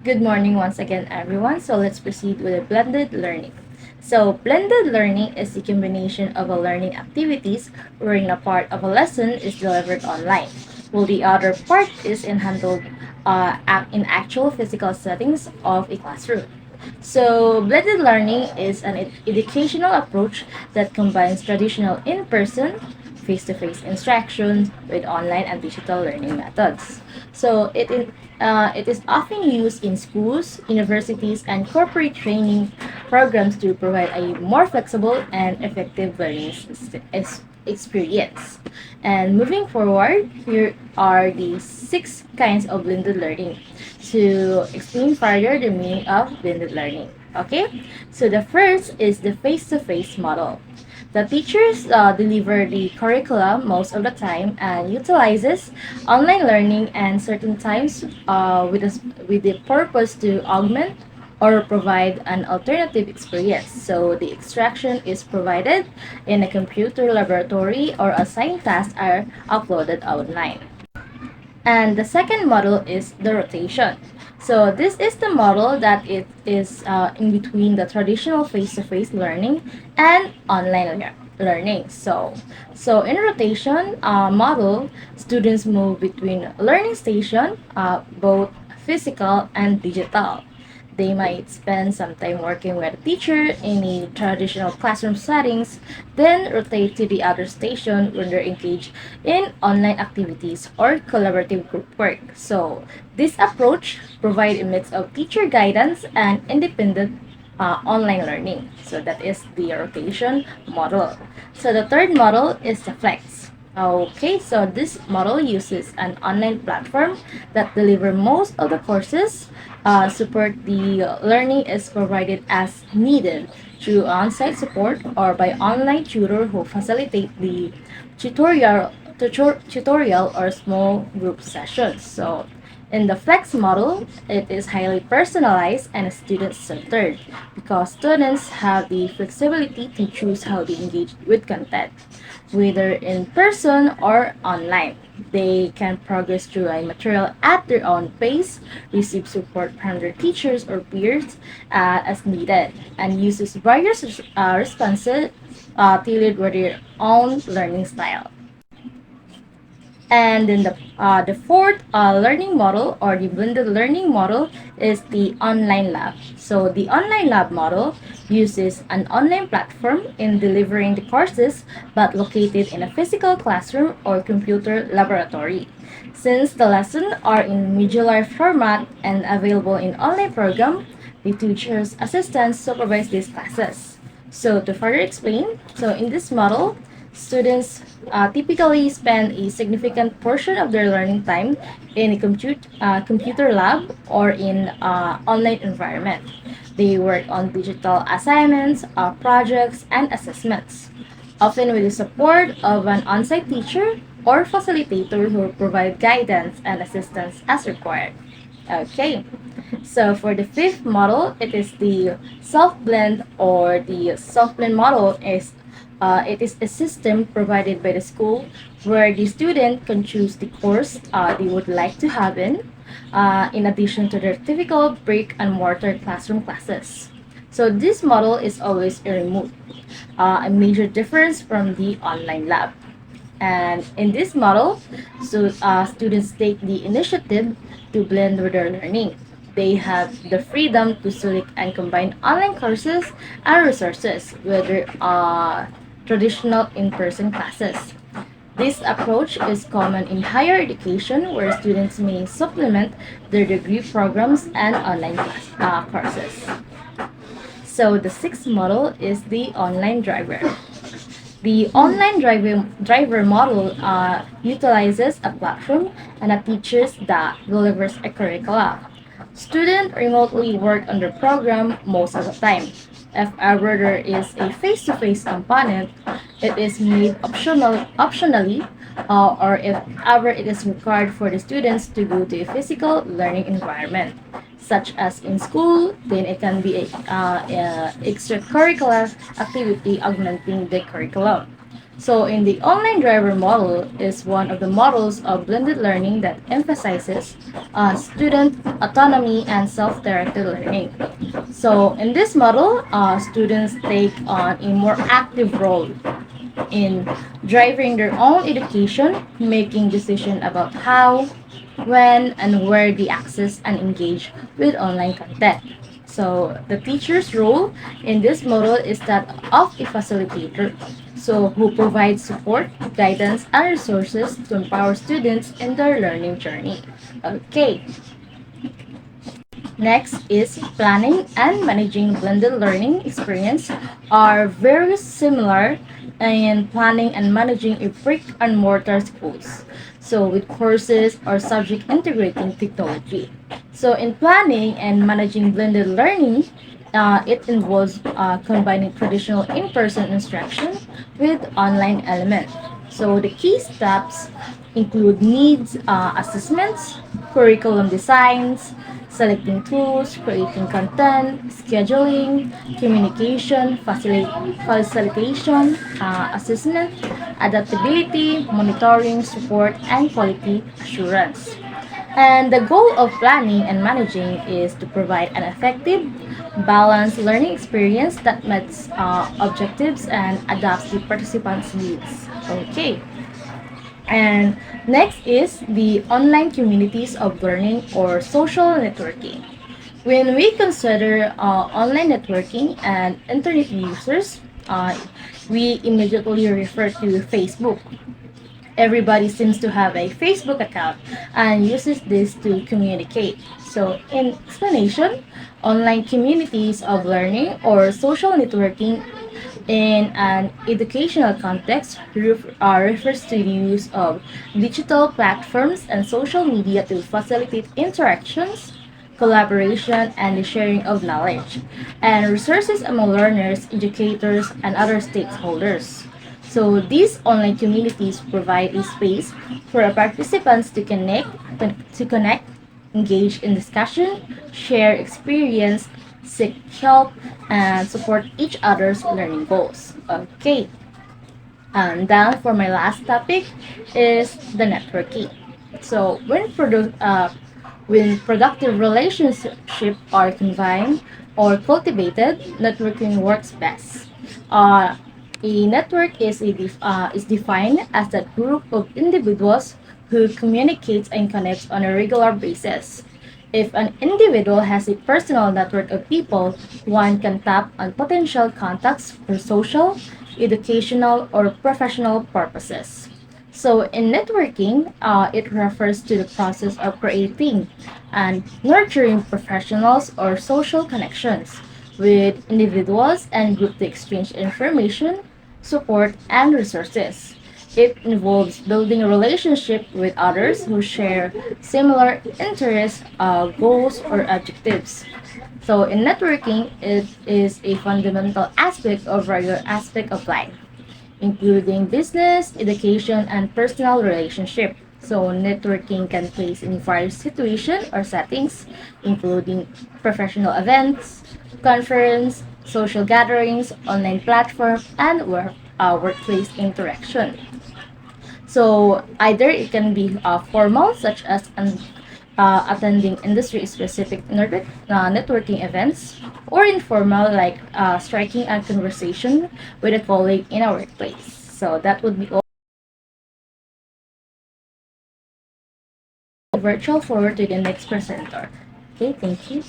Good morning once again, everyone. So let's proceed with a blended learning. So blended learning is the combination of a learning activities wherein a part of a lesson is delivered online, while the other part is handled in actual physical settings of a classroom. So, blended learning is an educational approach that combines traditional in person, face to face instruction with online and digital learning methods. So, it is often used in schools, universities, and corporate training programs to provide a more flexible and effective learning experience. And moving forward, here are the six kinds of blended learning to explain further the meaning of blended learning. Okay, so the first is the face-to-face model. The teachers deliver the curriculum most of the time and utilizes online learning and certain times with the purpose to augment or provide an alternative experience. So the extraction is provided in a computer laboratory or assigned tasks are uploaded online. And the second model is the rotation. So this is the model that it is in between the traditional face-to-face learning and online learning. So in rotation model, students move between learning station, both physical and digital. They might spend some time working with a teacher in a traditional classroom settings, then rotate to the other station when they're engaged in online activities or collaborative group work. So, this approach provides a mix of teacher guidance and independent online learning. So, that is the rotation model. So, the third model is the flex. Okay, so this model uses an online platform that deliver most of the courses. Support the learning is provided as needed through on-site support or by online tutor who facilitate the tutorial or small group sessions. So in the flex model, it is highly personalized and student-centered because students have the flexibility to choose how they engage with content, whether in person or online. They can progress through a material at their own pace, receive support from their teachers or peers as needed, and uses various responses tailored for their own learning style. And then the fourth learning model or the blended learning model is the online lab. So the online lab model uses an online platform in delivering the courses but located in a physical classroom or computer laboratory. Since the lessons are in modular format and available in online program, the teacher's assistants supervise these classes. So to further explain, so in this model, students typically spend a significant portion of their learning time in a computer lab or in online environment. They work on digital assignments, projects, and assessments, often with the support of an on-site teacher or facilitator who provide guidance and assistance as required. Okay, so for the fifth model, it is the self-blend or the self-blend model is it is a system provided by the school where the student can choose the course they would like to have in addition to their typical brick and mortar classroom classes. So this model is always a remote, a major difference from the online lab. And in this model, students take the initiative to blend with their learning. They have the freedom to select and combine online courses and resources with their traditional in-person classes. This approach is common in higher education where students may supplement their degree programs and online courses. So the sixth model is the online driver. The online driver model utilizes a platform and a teacher that delivers a curricula. Students remotely work on the program most of the time. If ever there is a face-to-face component, it is made optionally, or if ever it is required for the students to go to a physical learning environment, such as in school, then it can be a extracurricular activity augmenting the curriculum. So, in the online driver model is one of the models of blended learning that emphasizes student autonomy and self-directed learning. So, in this model, students take on a more active role in driving their own education, making decisions about how, when, and where they access and engage with online content. So the teacher's role in this model is that of a facilitator, so who provides support, guidance, and resources to empower students in their learning journey. Okay, next is planning and managing blended learning experience are very similar in planning and managing a brick and mortar schools. So with courses or subject integrating technology. So in planning and managing blended learning, it involves combining traditional in-person instruction with online element. So the key steps include needs assessments, curriculum designs, selecting tools, creating content, scheduling, communication, facilitation, assessment, adaptability, monitoring, support, and quality assurance. And the goal of planning and managing is to provide an effective, balanced learning experience that meets objectives and adapts the participants' needs. Okay. And next is the online communities of learning or social networking. When we consider online networking and internet users, we immediately refer to Facebook. Everybody seems to have a Facebook account and uses this to communicate. So, in explanation, online communities of learning or social networking in an educational context refers to the use of digital platforms and social media to facilitate interactions, collaboration, and the sharing of knowledge and resources among learners, educators, and other stakeholders. So these online communities provide a space for participants to connect, engage in discussion, share experience, seek help, and support each other's learning goals. Okay, and down for my last topic is the networking. So when productive relationships are confined or cultivated, networking works best. Uh, a network is defined as that group of individuals who communicates and connects on a regular basis. If an individual has a personal network of people, one can tap on potential contacts for social, educational, or professional purposes. So, in networking, it refers to the process of creating and nurturing professionals or social connections with individuals and groups to exchange information, support, and resources. It involves building a relationship with others who share similar interests, goals, or objectives. So, in networking, it is a fundamental aspect of regular aspect of life, including business, education, and personal relationship. So, networking can place in various situations or settings, including professional events, conference, social gatherings, online platform, and workplace interaction. So either it can be formal, such as attending industry-specific networking events, or informal, like striking a conversation with a colleague in a workplace. So that would be all. Virtual forward to the next presenter. Okay, thank you.